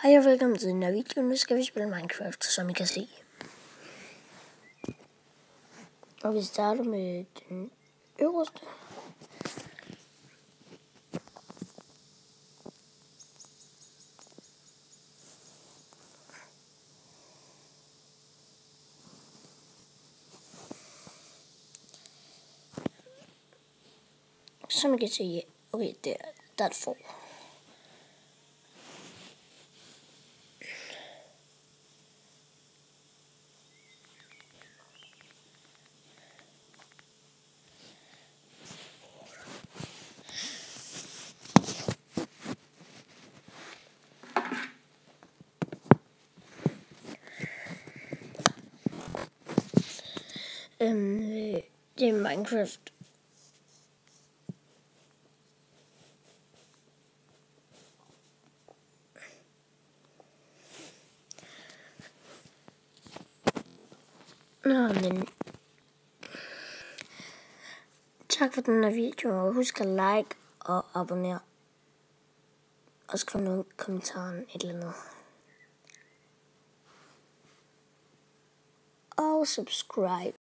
Hej og velkommen til den her video. Nu skal vi spille Minecraft, som I kan se. Og vi starter med den øverste. Som I kan se, okay, der er et får. Det er Minecraft. Men tak for den her video, og husk at like og abonnere. Og skriv noget i kommentaren, et eller andet. Og subscribe.